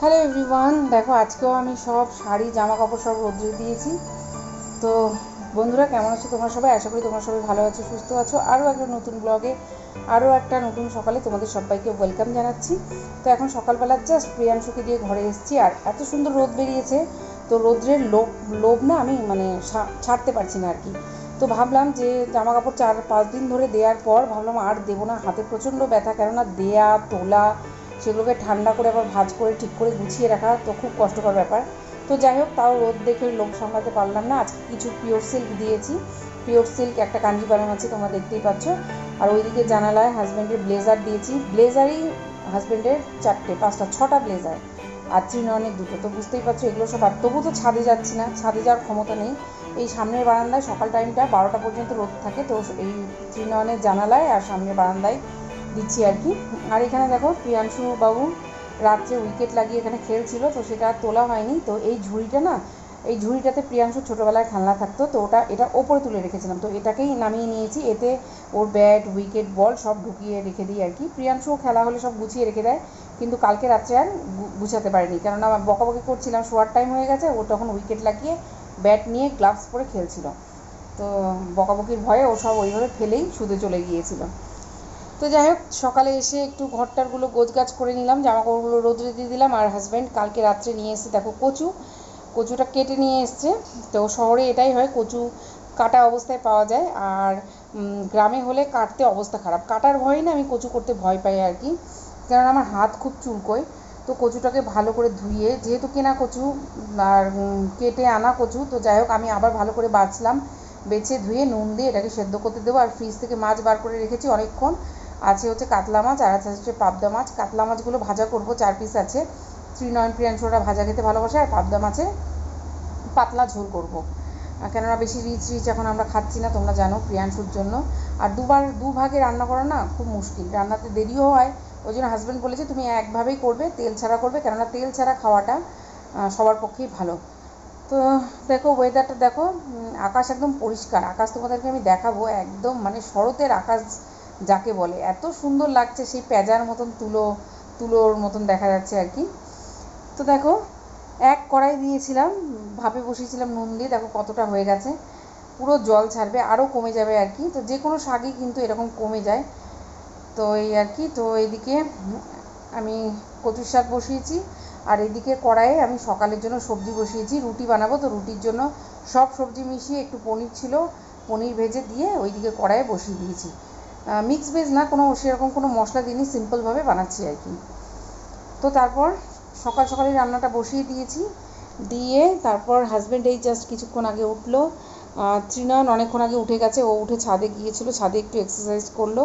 Hello everyone, দেখো আজকেও আমি সব শাড়ি জামা কাপড় সব রোদ্রে দিয়েছি। তো বন্ধুরা, কেমন আছো তোমরা সবাই? আশা করি তোমরা সবাই ভালো আছো, সুস্থ আছো। আরও একটা নতুন ব্লগে, আরও একটা নতুন সকালে তোমাদের সবাইকে ওয়েলকাম জানাচ্ছি। তো এখন সকালবেলা জাস্ট প্রিয়াংশুকে দিয়ে ঘরে এসেছি, আর এত সুন্দর রোদ বেরিয়েছে, তো রোদ্রের লোভ লোভ না আমি ছাড়তে পারছি না আর কি। তো ভাবলাম যে জামা কাপড় 4-5 দিন ধরে দেওয়ার পর ভাবলাম আর দেবো না, হাতে প্রচণ্ড ব্যথা, কেননা দেয়া তোলা সেগুলোকে ঠান্ডা করে আবার ভাঁজ করে ঠিক করে গুছিয়ে রাখা তো খুব কষ্টকর ব্যাপার। তো যাই হোক, তাও রোদ দেখে লোভ সামলাতে পারলাম না। আজকে কিছু পিওর সিল্ক দিয়েছি, পিওর সিল্ক একটা কাঞ্জিভারাম আছে, তোমরা দেখতেই পাচ্ছ। আর ওইদিকে জানালায় হাজব্যান্ডের ব্লেজার দিয়েছি, ব্লেজারই হাজব্যান্ডের 4-5-6টা ব্লেজার, আর অনেক দুটো। তো বুঝতেই পারছো এগুলো সব। আর তবু তো ছাদে যাচ্ছি না, ছাদে যাওয়ার ক্ষমতা নেই। এই সামনের বারান্দায় সকাল টাইমটা 12টা পর্যন্ত রোদ থাকে, তো এই অনেক জানালায় আর সামনের বারান্দায় দিচ্ছি আর কি। আর এখানে দেখো প্রিয়াংশু বাবু রাত্রে উইকেট লাগিয়ে এখানে খেলছিল, তো সেটা আর তোলা হয়নি। তো এই ঝুড়িটা না, এই ঝুড়িটাতে প্রিয়াংশু ছোটোবেলায় খেলনা থাকতো, তো এটা ওপরে তুলে রেখেছিলাম, তো এটাকেই নামিয়ে নিয়েছি। এতে ওর ব্যাট উইকেট বল সব ঢুকিয়ে রেখে দিই আর কি। প্রিয়াংশুও খেলা হলে সব গুছিয়ে রেখে দেয়, কিন্তু কালকে রাত্রে আর গুছাতে পারিনি, কেননা বকাবকি করছিলাম, শোয়ার টাইম হয়ে গেছে। ও তখন উইকেট লাগিয়ে ব্যাট নিয়ে গ্লাভস পরে খেলছিল, তো বকাবকির ভয়ে ও সব ওইভাবে ফেলেই শুতে চলে গিয়েছিল। তো যাই হোক, সকালে এসে একটু ঘরটারগুলো গোছগাছ করে নিলাম, জামাকাপড়গুলো রোদ্রে দিয়ে দিলাম। আর হাজব্যান্ড কালকে রাত্রে নিয়ে এসে দেখো কচুটা কেটে নিয়ে এসছে। তো শহরে এটাই হয়, কচু কাটা অবস্থায় পাওয়া যায়, আর গ্রামে হলে কাটতে অবস্থা খারাপ। কাটার ভয়ে না আমি কচু করতে ভয় পাই আর কি, কারণ আমার হাত খুব চুলকোয়। তো কচুটাকে ভালো করে ধুয়ে, যেহেতু কেনা কচু আর কেটে আনা কচু, তো যাই হোক আমি আবার ভালো করে বাছলাম, বেছে ধুয়ে নুন দিয়ে এটাকে সেদ্ধ করতে দেবো। আর ফ্রিজ থেকে মাছ বার করে রেখেছি অনেকক্ষণ। আছে হচ্ছে কাতলা মাছ, আর আছে হচ্ছে পাবদা মাছ। কাতলা মাছগুলো ভাজা করব, 4 পিস আছে। প্রিয়াংশুরা ভাজা খেতে ভালোবাসে, আর পাবদা মাছে পাতলা ঝোল করব, কেননা বেশি রিচ এখন আমরা খাচ্ছি না, তোমরা জানো, প্রিয়াংশুর জন্য। আর দুভাগে রান্না করা না খুব মুশকিল, রান্নাতে দেরিও হয়। ওই জন্য হাজব্যান্ড বলেছে তুমি একভাবেই করবে, তেল ছাড়া করবে, কেননা তেল ছাড়া খাওয়াটা সবার পক্ষেই ভালো। তো দেখো ওয়েদারটা দেখো, আকাশ একদম পরিষ্কার। আকাশ তোমাদেরকে আমি দেখাবো, একদম মানে শরতের আকাশ যাকে বলে, এত সুন্দর লাগছে, সেই পেঁজার মতন তুলোর মতন দেখা যাচ্ছে আর কি। তো দেখো, এক কড়াই দিয়েছিলাম, ভাপে বসিয়েছিলাম নুন দিয়ে, দেখো কতটা হয়ে গেছে, পুরো জল ছাড়বে, আরও কমে যাবে আর কি। তো যে কোনো শাকই কিন্তু এরকম কমে যায়, তো এই আর কি। তো এইদিকে আমি কচুর শাক বসিয়েছি, আর এদিকে কড়াইয়ে আমি সকালের জন্য সবজি বসিয়েছি, রুটি বানাবো। তো রুটির জন্য সব সবজি মিশিয়ে, একটু পনির ছিল, পনির ভেজে দিয়ে ওইদিকে কড়াইয়ে বসিয়ে দিয়েছি। মিক্স ভেজ না, কোনো সেরকম কোনো মশলা দিইনি, সিম্পলভাবে বানাচ্ছি আর কি। তো তারপর সকালে রান্নাটা বসিয়ে দিয়েছি, দিয়ে তারপর হাজব্যান্ড এই জাস্ট কিছুক্ষণ আগে উঠলো। ত্রিনয়ন অনেকক্ষণ আগে উঠে গেছে, ও উঠে ছাদে গিয়েছিল, ছাদে একটু এক্সারসাইজ করলো,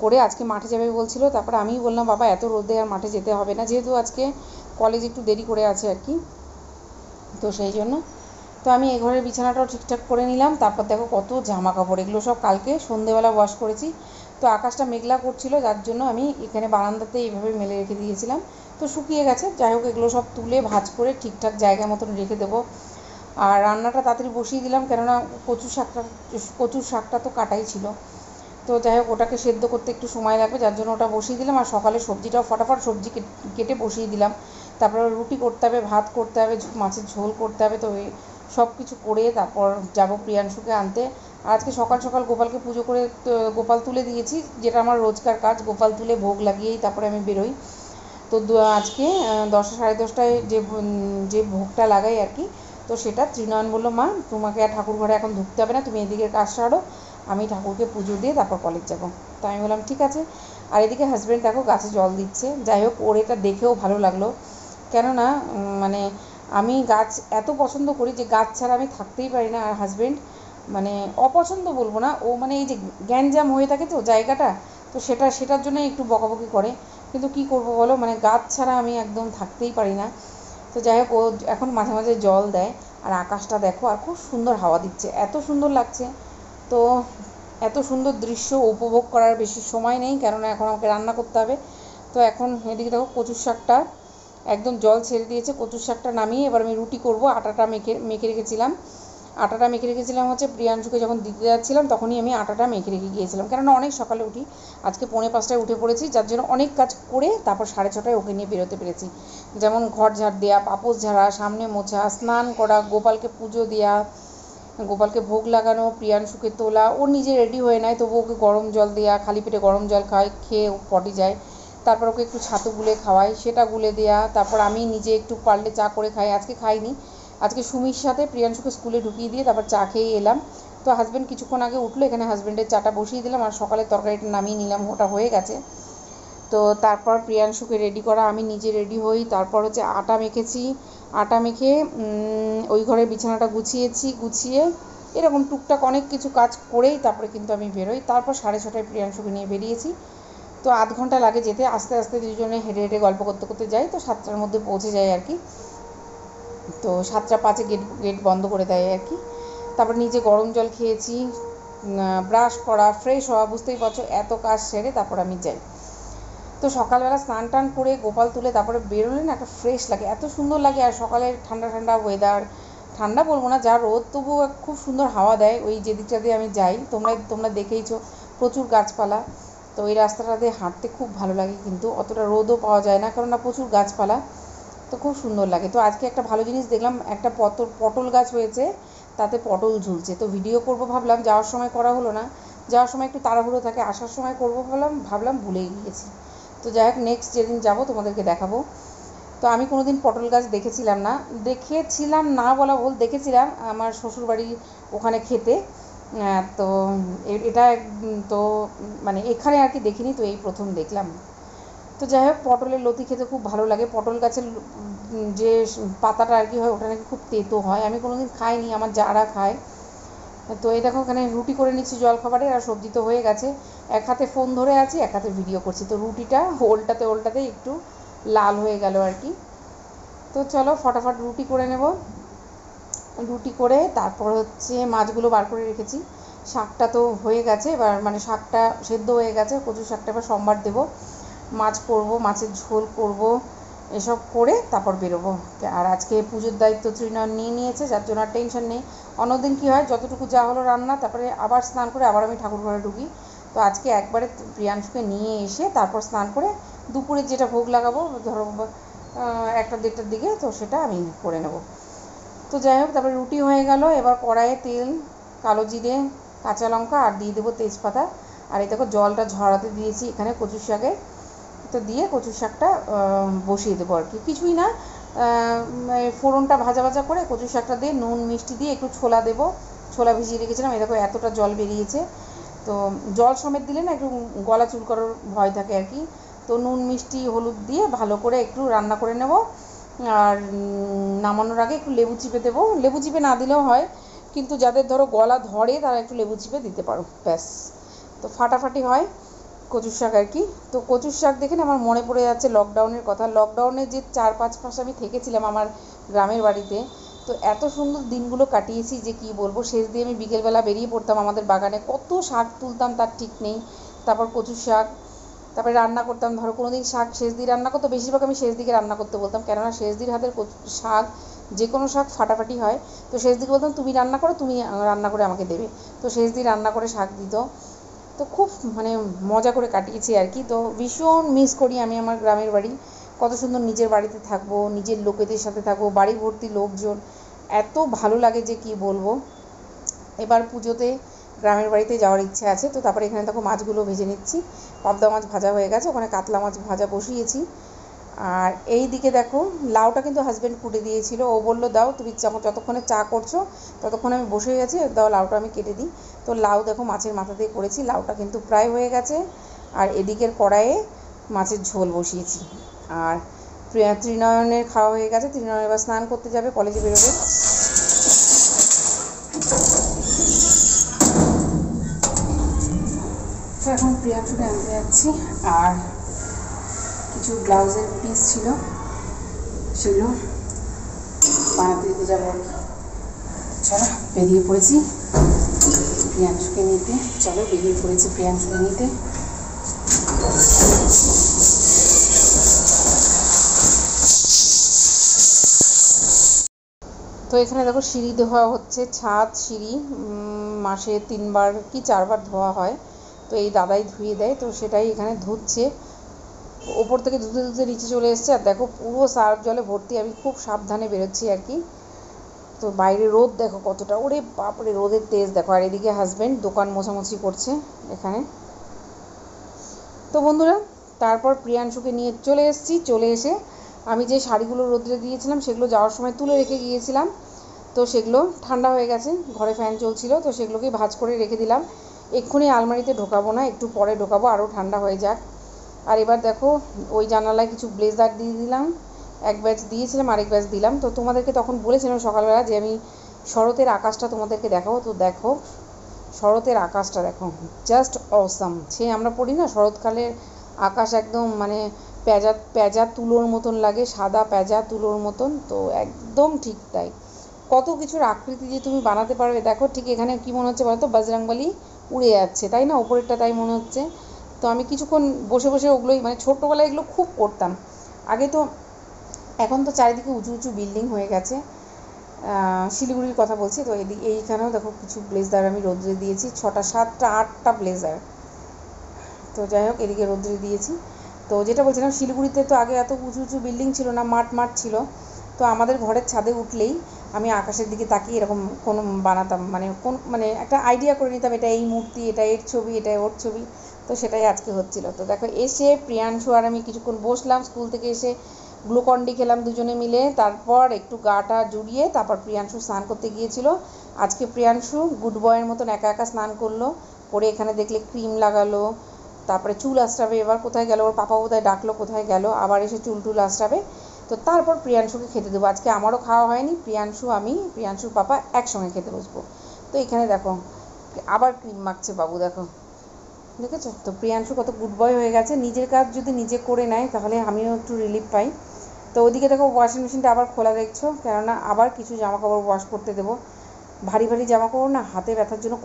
করে আজকে মাঠে যাবে বলছিল। তারপর আমি বললাম বাবা এত রোদে আর মাঠে যেতে হবে না, যেহেতু আজকে কলেজ একটু দেরি করে আছে আর কি, তো সেই জন্য। তো আমি এ ঘরের বিছানাটাও ঠিকঠাক করে নিলাম। তারপর দেখো কত জামা কাপড়, এগুলো সব কালকে সন্ধেবেলা ওয়াশ করেছি। তো আকাশটা মেঘলা করছিল, যার জন্য আমি এখানে বারান্দাতে এইভাবে মেলে রেখে দিয়েছিলাম, তো শুকিয়ে গেছে। যাই হোক, এগুলো সব তুলে ভাঁজ করে ঠিকঠাক জায়গা মতন রেখে দেবো। আর রান্নাটা তাড়াতাড়ি বসিয়ে দিলাম, কেননা কচুর শাকটা তো কাটাই ছিল। তো যাই হোক, ওটাকে সেদ্ধ করতে একটু সময় লাগবে, যার জন্য ওটা বসিয়ে দিলাম। আর সকালে সবজিটাও ফটাফট সবজি কেটে বসিয়ে দিলাম। তারপরে রুটি করতে হবে, ভাত করতে হবে, মাছের ঝোল করতে হবে। তো এই সব কিছু করে তারপর যাব প্রিয়াংশুকে আনতে। আর আজকে সকাল সকাল গোপালকে পুজো করে গোপাল তুলে দিয়েছি, যেটা আমার রোজকার কাজ, গোপাল তুলে ভোগ লাগিয়েই তারপরে আমি বেরোই। তো আজকে 10-10:30টায় যে ভোগটা লাগাই আর কি, তো সেটা ত্রিনয়ন বললো মা তোমাকে আর ঠাকুর ঘরে এখন ঢুকতে হবে না, তুমি এদিকের কাজ সারো, আমি ঠাকুরকে পুজো দিয়ে তারপর কলেজ যাব। তো আমি বললাম ঠিক আছে। আর এদিকে হাজব্যান্ড দেখো গাছে জল দিচ্ছে। যাই হোক, ওর এটা দেখেও ভালো লাগলো, কেননা মানে আমি গাছ এত পছন্দ করি যে গাছ ছাড়া আমি থাকতেই পারি না। আর হাজব্যান্ড মানে অপছন্দ বলবো না, ও মানে এই যে গ্যাঞ্জাম হয়ে থাকে তো জায়গাটা, তো সেটার জন্যই একটু বকাবকি করে, কিন্তু কি করব বলো, মানে গাছ ছাড়া আমি একদম থাকতেই পারি না। তো যাই হোক, ও এখন মাঝে মাঝে জল দেয়। আর আকাশটা দেখো, আর খুব সুন্দর হাওয়া দিচ্ছে, এত সুন্দর লাগছে। তো এত সুন্দর দৃশ্য উপভোগ করার বেশি সময় নেই, কেননা এখন আমাকে রান্না করতে হবে। তো এখন এদিকে দেখো কচুর শাকটা একদম জল ছেড়ে দিয়েছে, কচুর শাকটা নামিয়ে এবার আমি রুটি করব। আটাটা মেখে রেখেছিলাম, আটাটা মেখে রেখেছিলাম হচ্ছে প্রিয়াংশুকে যখন দিতে যাচ্ছিলাম তখনই আমি আটাটা মেখে রেখে গিয়েছিলাম, কেননা অনেক সকালে উঠি, আজকে 4:45টায় উঠে পড়েছি, যার জন্য অনেক কাজ করে তারপর 6:30টায় ওকে নিয়ে বেরোতে পেরেছি। যেমন ঘর ঝাড় দেওয়া, পাপোশ ঝাড়া, সামনে মোছা, স্নান করা, গোপালকে পুজো দেওয়া, গোপালকে ভোগ লাগানো, প্রিয়াংশুকে তোলা, ও নিজে রেডি হয়ে নেয় তবু ওকে গরম জল দেওয়া, খালি পেটে গরম জল খায়, খেয়ে ও পটি যায়, তারপর ওকে একটু ছাতু গুলে খাওয়াই, সেটা গুলে দেওয়া, তারপর আমি নিজে একটু পারলে চা করে খাই, আজকে খাইনি, আজকে সুমির সাথে প্রিয়াংশুকে স্কুলে ঢুকিয়ে দিয়ে তারপর চা খেয়ে এলাম। তো হাজব্যান্ড কিছুক্ষণ আগে উঠলো, এখানে হাজব্যান্ডের চাটা বসিয়ে দিলাম আর সকালের তরকারিটা নামিয়ে নিলাম, ওটা হয়ে গেছে। তো তারপর প্রিয়াংশুকে রেডি করা, আমি নিজে রেডি হই, তারপর হচ্ছে আটা মেখেছি, আটা মেখে ওই ঘরের বিছানাটা গুছিয়ে এরকম টুকটাক অনেক কিছু কাজ করেই তারপরে কিন্তু আমি বেরোই। তারপর 6:30টায় প্রিয়াংশুকে নিয়ে বেরিয়েছি। তো আধ ঘন্টা লাগে যেতে, আস্তে আস্তে দুজনে হেঁটে হেঁটে গল্প করতে করতে যাই, তো 7টার মধ্যে পৌঁছে যাই আর কি। তো 7:05 গেট বন্ধ করে দেয় আর কি। তারপর নিজে গরম জল খেয়েছি, ব্রাশ করা, ফ্রেশ হওয়া, বুঝতেই পারছো এত কাজ সেরে তারপর আমি যাই। তো সকালবেলা স্নান টান করে গোপাল তুলে তারপরে বেরোলে না একটা ফ্রেশ লাগে, এত সুন্দর লাগে। আর সকালের ঠান্ডা ঠান্ডা ওয়েদার, ঠান্ডা বলবো না, যা রোদ তবুও খুব সুন্দর হাওয়া দেয় ওই যে দিকটা দিয়ে আমি যাই, তোমরা দেখেইছো প্রচুর গাছপালা, তো ওই রাস্তাটা দিয়ে হাঁটতে খুব ভালো লাগে, কিন্তু অতটা রোদও পাওয়া যায় না, কেননা প্রচুর গাছপালা, তো খুব সুন্দর লাগে। তো আজকে একটা ভালো জিনিস দেখলাম, একটা পটল গাছ হয়েছে, তাতে পটল ঝুলছে, তো ভিডিও করব ভাবলাম, যাওয়ার সময় করা হলো না, যাওয়ার সময় একটু তাড়াহুড়ো থাকে, আসার সময় করবো ভাবলাম ভুলেই গিয়েছি। তো যাই হোক, নেক্সট যেদিন যাবো তোমাদেরকে দেখাবো। তো আমি কোনোদিন পটল গাছ দেখেছিলাম না বলা ভুল, দেখেছিলাম আমার শ্বশুরবাড়ির ওখানে খেতে, তো এটা তো মানে এখানে আর কি দেখিনি, তো এই প্রথম দেখলাম। তো যাই হোক, পটলের লতি খেতে খুব ভালো লাগে, পটল গাছের যে পাতাটা আর কি হয় ওটা নাকি খুব তেতো হয়, আমি কোনোদিন খাইনি, আমার যারা খায়। তো এই দেখো এখানে রুটি করে নিচ্ছি জলখাবারে, আর সবজি তো হয়ে গেছে, এক হাতে ফোন ধরে আছি, এক হাতে ভিডিও করছি, তো রুটিটা ওল্টাতে একটু লাল হয়ে গেল আর কি। তো চলো ফটাফট রুটি করে নেব, রুটি করে তারপর হচ্ছে মাছগুলো বার করে রেখেছি, শাকটা তো হয়ে গেছে, এবার মানে শাকটা সেদ্ধ হয়ে গেছে, কচু শাকটা এবার সোমবার দেবো, মাছ করব, মাছের ঝোল করব, এসব করে তারপর বেরোবো। আর আজকে পুজোর দায়িত্ব ত্রিনয়ন নিয়ে নিয়েছে, যার জন্য আর টেনশন নেই। অন্যদিন কী হয়, যতটুকু যা হলো রান্না, তারপরে আবার স্নান করে আবার আমি ঠাকুর ঘরে ঢুকি, তো আজকে একবারে প্রিয়াংশুকে নিয়ে এসে তারপর স্নান করে দুপুরে যেটা ভোগ লাগাবো ধরো 1টা-1:30টার দিকে, তো সেটা আমি করে নেব। তো যাই হোক, তারপরে রুটি হয়ে গেল, এবার কড়াইয়ে তেল, কালো জিরে, কাঁচা লঙ্কা আর দিয়ে দেবো তেজপাতা, আর এই দেখো জলটা ঝরাতে দিয়েছি এখানে কচু শাকে, তো দিয়ে কচু শাকটা বসিয়ে দেবো আর কি, কিছুই না, ফোড়নটা ভাজা করে কচু শাকটা দিয়ে নুন মিষ্টি দিয়ে একটু ছোলা দেবো, ছোলা ভিজিয়ে রেখেছিলাম, এই দেখো এতটা জল বেরিয়েছে, তো জল সমেত দিলে না একটু গলা চুলকানোর ভয় থাকে আর কি, তো নুন মিষ্টি হলুদ দিয়ে ভালো করে একটু রান্না করে নেব, আর নামানোর আগে একটু লেবু চিপে দেবো, লেবু চিপে না দিলেও হয়, কিন্তু যাদের ধরো গলা ধরে তারা একটু লেবু চিপে দিতে পারো, ব্যাস, তো ফাটাফাটি হয় কচুর শাক আর কি। তো কচুর শাক দেখে না আমার মনে পড়ে যাচ্ছে লকডাউনের কথা, লকডাউনে যে 4-5 মাস আমি থেকেছিলাম আমার গ্রামের বাড়িতে, তো এত সুন্দর দিনগুলো কাটিয়েছি যে কি বলবো, শেষ দিয়ে আমি বিকেলবেলা বেরিয়ে পড়তাম আমাদের বাগানে, কত শাক তুলতাম তার ঠিক নেই, তারপর কচুর শাক, তারপরে রান্না করতাম, ধরো কোনো দিন শাক শেষ দিয়ে রান্না করতো, বেশিরভাগ আমি শেষ দিকে রান্না করতে বলতাম, কেননা শেষ দির হাতের শাক, যে কোনো শাক ফাটাফাটি হয়, তো শেষ দিকে বলতাম তুমি রান্না করো, তুমি রান্না করে আমাকে দেবে, তো শেষ দিয়ে রান্না করে শাক দিত, তো খুব মানে মজা করে কাটিয়েছি আর কি। তো ভীষণ মিস করি আমি আমার গ্রামের বাড়ি, কত সুন্দর নিজের বাড়িতে থাকবো, নিজের লোকেদের সাথে থাকবো, বাড়ি ভর্তি লোকজন, এত ভালো লাগে যে কি বলবো। এবার পুজোতে গ্রামের বাড়িতে যাওয়ার ইচ্ছে আছে, তো তারপরে এখানে দেখো মাছগুলো ভেজে নিচ্ছি, পাবদা মাছ ভাজা হয়ে গেছে, ওখানে কাতলা মাছ ভাজা বসিয়েছি, আর এই দিকে দেখো লাউটা কিন্তু হাজব্যান্ড কুটে দিয়েছিল, ও বললো দাও তুমি যতক্ষণে চা করছো ততক্ষণে আমি বসে গেছি, দাও লাউটা আমি কেটে দিই, তো লাউ দেখো মাছের মাথা দিয়ে করেছি, লাউটা কিন্তু প্রায় হয়ে গেছে, আর এদিকের কড়াইয়ে মাছের ঝোল বসিয়েছি, আর ত্রিনয়নের খাওয়া হয়ে গেছে, ত্রিনয়ন এবার স্নান করতে যাবে, কলেজে বেরোবে। তো এখন প্রিয়াংশুকে আনতে যাচ্ছি, আর কিছু ব্লাউজের পিস ছিল সেগুলো বানাতে দিতে যাবো আর কি। চলো বেরিয়ে পড়েছি প্রিয়াংশুকে নিতে, তো এখানে দেখো সিঁড়ি ধোয়া হচ্ছে, ছাদ সিঁড়ি মাসে 3বার কি 4বার ধোয়া হয়, তো এই দাদাই ধুয়ে দেয়, তো সেটাই এখানে ধুচ্ছে। ওপর থেকে ধুতে ধুতে নিচে চলে এসছে, আর দেখো পুরো সার্ফ জলে ভর্তি। আমি খুব সাবধানে বেরোচ্ছি আর কি। তো বাইরে রোদ দেখো কতটা, ওরে বাপরে রোদের তেজ দেখো। আর এদিকে হাজব্যান্ড দোকান মোছামুছি করছে এখানে। তো বন্ধুরা, তারপর প্রিয়াংশুকে নিয়ে চলে এসেছি। চলে এসে আমি যে শাড়িগুলো রোদ্রে দিয়েছিলাম সেগুলো যাওয়ার সময় তুলে রেখে গিয়েছিলাম, তো সেগুলো ঠান্ডা হয়ে গেছে, ঘরে ফ্যান চলছিল, তো সেগুলোকে ভাঁজ করে রেখে দিলাম। এক্ষুনি আলমারিতে ঢোকাবো না, একটু পরে ঢোকাবো, আরও ঠান্ডা হয়ে যাক। আর এবার দেখো ওই জানালায় কিছু ব্লেজার দিয়ে দিলাম, এক ব্যাচ দিয়েছিলাম, আরেক ব্যাচ দিলাম। তো তোমাদেরকে তখন বলেছিলাম সকালবেলা যে আমি শরতের আকাশটা তোমাদেরকে দেখাবো। তো দেখো শরতের আকাশটা দেখো, জাস্ট অসাম। সে আমরা পড়ি না শরৎকালের আকাশ, একদম মানে পেঁজা পেঁজা তুলোর মতন লাগে, সাদা পেঁজা তুলোর মতন, তো একদম ঠিক তাই। কত কিছুর আকৃতি যে তুমি বানাতে পারবে দেখো। ঠিক এখানে কি মনে হচ্ছে বলো তো, বজরংবলী উড়ে যাচ্ছে, তাই না? ওপরেরটা তাই মনে হচ্ছে। তো আমি কিছুক্ষণ বসে বসে ওগুলোই, মানে ছোট্টোবেলায় এগুলো খুব করতাম আগে। তো এখন তো চারিদিকে উঁচু উঁচু বিল্ডিং হয়ে গেছে, শিলিগুড়ির কথা বলছি। তো এইখানেও দেখো কিছু ব্লেজার আমি রোদ্রে দিয়েছি, 6টা 7টা 8টা ব্লেজার। তো যাই হোক, এদিকে রোদ্রে দিয়েছি। তো যেটা বলছিলাম, শিলিগুড়িতে তো আগে এত উঁচু উঁচু বিল্ডিং ছিল না, মাঠ মাঠ ছিল। তো আমাদের ঘরের ছাদে উঠলেই আমি আকাশের দিকে তাকিয়ে এরকম কোনো বানাতাম, মানে কোন মানে একটা আইডিয়া করে নিতাম, এটা এই মূর্তি, এটা এর ছবি, এটা ওর ছবি। তো সেটাই আজকে হচ্ছিল। তো দেখো এসে প্রিয়াংশু আর আমি কিছুক্ষণ বসলাম, স্কুল থেকে এসে গ্লুকন্ডি খেলাম দুজনে মিলে। তারপর একটু গাটা জুড়িয়ে তারপর প্রিয়াংশু স্নান করতে গিয়েছিল। আজকে প্রিয়াংশু গুড বয়ের মতন একা একা স্নান করলো, করে এখানে দেখলে ক্রিম লাগালো, তারপরে চুল আঁচড়াবে। এবার কোথায় গেল, ওর পাপা বোধহয় ডাকলো, কোথায় গেল, আবার এসে চুল টুল আঁচড়াবে। তো তারপর প্রিয়াংশুকে খেতে দেবো। আজকে আমারও খাওয়া হয়নি, প্রিয়াংশু আমি প্রিয়াংশুর পাপা একসঙ্গে খেতে বসবো। তো এখানে দেখো আবার ক্রিম মাখছে বাবু, দেখো দেখেছো তো। প্রিয়াংশু কত গুড বয় হয়ে গেছে, নিজের কাজ যদি নিজে করে নেয় তাহলে আমিও একটু রিলিফ পাই। তো ওদিকে দেখো ওয়াশিং মেশিনটা আবার খোলা দেখছো, কেননা আবার কিছু জামা কাপড় ওয়াশ করতে দেবো। ভারী ভারী জামা কাপড় না হাতে ব্যথার জন্য